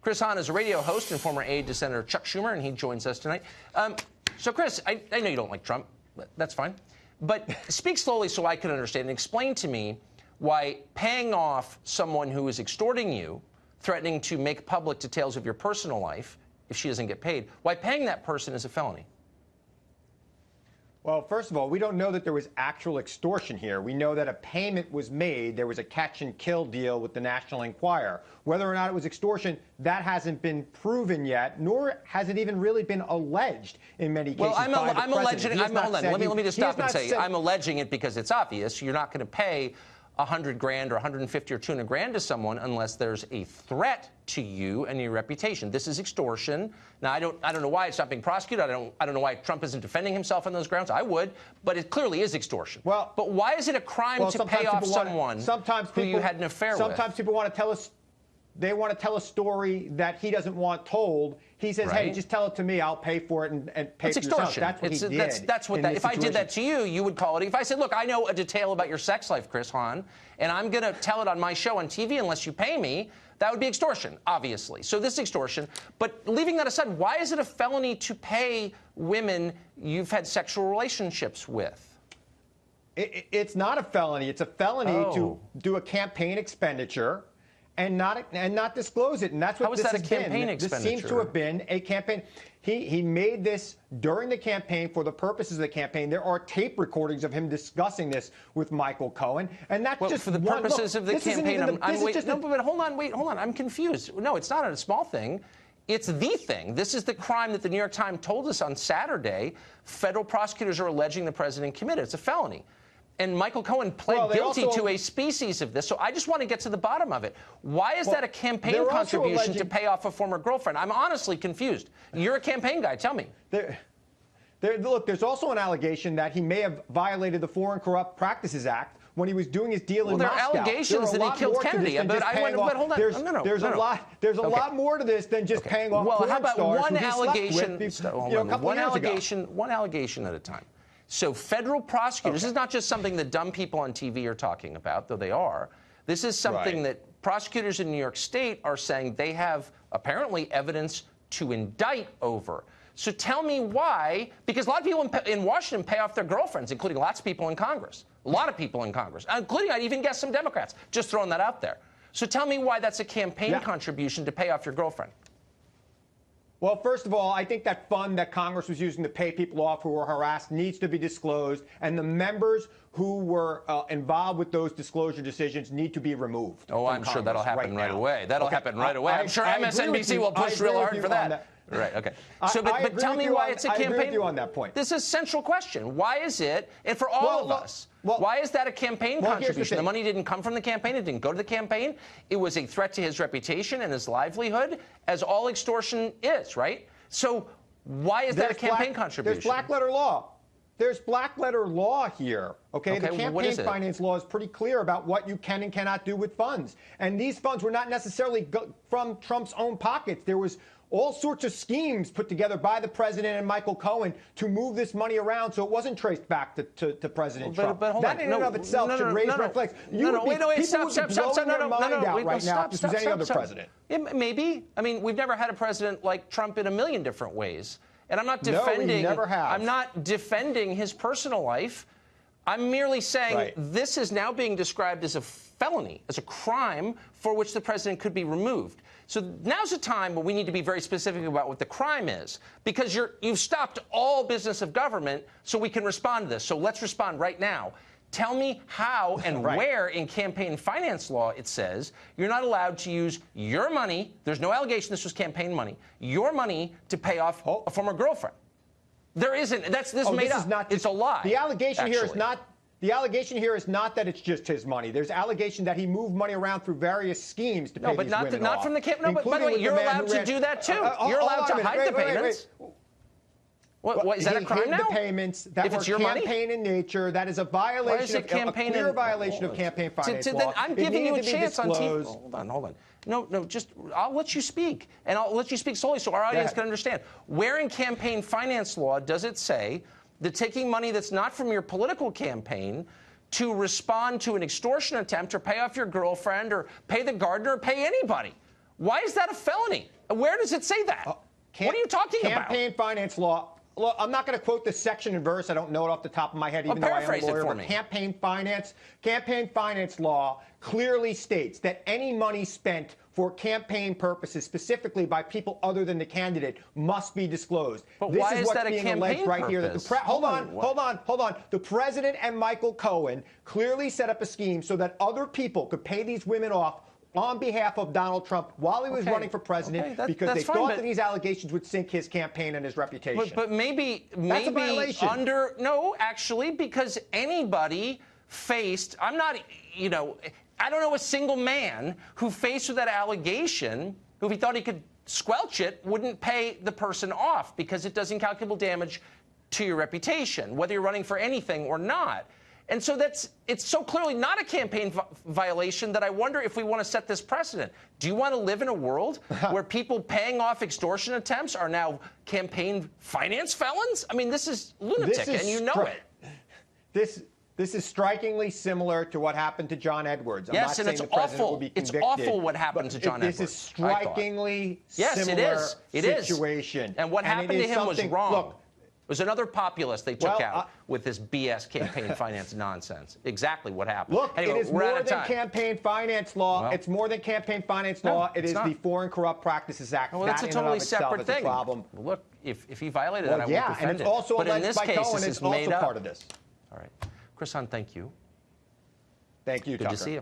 Chris Hahn is a radio host and former aide to Senator Chuck Schumer, and he joins us tonight. So, Chris, I know you don't like Trump. That's fine. But speak slowly so I can understand and explain to me why paying off someone who is extorting you, threatening to make public details of your personal life if she doesn't get paid, why paying that person is a felony. Well, first of all, we don't know that there was actual extortion here. We know that a payment was made. There was a catch and kill deal with the National Enquirer. Whether or not it was extortion, that hasn't been proven yet, nor has it even really been alleged in many cases. Well, I'm alleging. Let me just stop and say I'm alleging it because it's obvious. You're not going to pay $100 grand or $150 or $200 grand to someone unless there's a threat to you and your reputation. This is extortion. Now, I don't know why it's not being prosecuted. I don't know why Trump isn't defending himself on those grounds. I would, but it clearly is extortion. Well, but why is it a crime to pay off someone who you had an affair with? Sometimes people want to tell us. They want to tell a story that he doesn't want told. He says, "Hey, just tell it to me. I'll pay for it and pay for yourself." That's what he did. That's what that. If I did that to you, you would call it. If I said, "Look, I know a detail about your sex life, Chris Hahn, and I'm going to tell it on my show on TV unless you pay me," that would be extortion, obviously. So this is extortion. But leaving that aside, why is it a felony to pay women you've had sexual relationships with? It's not a felony. It's a felony to do a campaign expenditure and not disclose it. And that's what this has been. How is that a campaign expenditure? This seems to have been a campaign. He made this during the campaign for the purposes of the campaign. There are tape recordings of him discussing this with Michael Cohen. And that's just for the purposes of the campaign. But hold on. I'm confused. No, it's not a small thing. It's the thing. This is the crime that the New York Times told us on Saturday. Federal prosecutors are alleging the president committed. It's a felony. And Michael Cohen pled guilty to a species of this. So I just want to get to the bottom of it. Why is that a campaign contribution to pay off a former girlfriend? I'm honestly confused. You're a campaign guy. Tell me. Look, there's also an allegation that he may have violated the Foreign Corrupt Practices Act when he was doing his deal in Moscow. There are allegations that he killed Kennedy. But hold on. There's a lot more to this than just paying off porn stars who he slept with one allegation at a time. So federal prosecutors, this is not just something that dumb people on TV are talking about, though they are. This is something that prosecutors in New York State are saying they have apparently evidence to indict over. So tell me why, because a lot of people in Washington pay off their girlfriends, including lots of people in Congress. A lot of people in Congress, including, I'd even guess, some Democrats. Just throwing that out there. So tell me why that's a campaign contribution to pay off your girlfriend. Well, first of all, I think that fund that Congress was using to pay people off who were harassed needs to be disclosed, and the members who were involved with those disclosure decisions need to be removed. Oh, I'm sure that'll happen right away. That'll happen right away. I'm sure MSNBC will push real hard for that. Right, okay. So, but tell me why it's a campaign. I agree with you on that point. This is a central question. Why is it, and for all of us, why is that a campaign contribution? The money didn't come from the campaign. It didn't go to the campaign. It was a threat to his reputation and his livelihood, as all extortion is, right? So why is that a campaign contribution? There's black letter law. There's black letter law here, okay? The campaign finance law is pretty clear about what you can and cannot do with funds. And these funds were not necessarily from Trump's own pockets. There was all sorts of schemes put together by the president and Michael Cohen to move this money around so it wasn't traced back to President Trump. That in and of itself should raise red flags. People would be blowing their mind out right now if this was any other president. Maybe. I mean, we've never had a president like Trump in a million different ways. And I'm not defending. No, we never have. I'm not defending his personal life. I'm merely saying this is now being described as a felony, as a crime for which the president could be removed. So now's the time when we need to be very specific about what the crime is, because you've stopped all business of government so we can respond to this. So let's respond right now. Tell me how and where in campaign finance law it says you're not allowed to use your money. There's no allegation this was campaign money. Your money to pay off a former girlfriend. There isn't. This made up. It's a lie. The allegation here is not. The allegation here is not that it's just his money. There's allegation that he moved money around through various schemes to pay these women off. Not from the campaign. No, but by the way, you're allowed to do that too. You're allowed to hide the payments. What is that a crime now? The payments that were campaign in nature. That is a violation of clear violation of campaign finance law. I'm giving you a chance on TV. Hold on. No, just I'll let you speak, and I'll let you speak slowly so our audience can understand. Where in campaign finance law does it say that taking money that's not from your political campaign to respond to an extortion attempt or pay off your girlfriend or pay the gardener or pay anybody? Why is that a felony? Where does it say that? What are you talking about? Campaign finance law. Look, I'm not going to quote the section and verse. I don't know it off the top of my head, even though I am a lawyer. But campaign finance law clearly states that any money spent for campaign purposes, specifically by people other than the candidate, must be disclosed. But this why is is what's that a being campaign alleged right here. purpose? Hold on. The president and Michael Cohen clearly set up a scheme so that other people could pay these women off on behalf of Donald Trump while he was running for president, because they thought that these allegations would sink his campaign and his reputation. But maybe that's a violation. No, actually, because anybody faced, I don't know a single man who faced with that allegation, who if he thought he could squelch it, wouldn't pay the person off because it does incalculable damage to your reputation, whether you're running for anything or not. And so it's so clearly not a campaign violation that I wonder if we want to set this precedent. Do you want to live in a world where people paying off extortion attempts are now campaign finance felons? I mean, this is lunatic, and you know it. This is strikingly similar to what happened to John Edwards. I'm yes, not and saying it's awful. It's awful what happened to John Edwards. This is strikingly similar situation. And what happened to him was wrong. Look, it was another populist they took out with this BS campaign finance nonsense. Exactly what happened. Look, anyway, it is more than campaign finance law. Well, it's more than campaign finance law. It is the Foreign Corrupt Practices Act. Well, that's a totally separate thing. Problem. Look, if he violated that, I won't defend it. And it's also but in alleged this by case, Cohen. this It's is made also up. part of this. All right. Chris Hahn, thank you. Thank you, Good Tucker. to see you.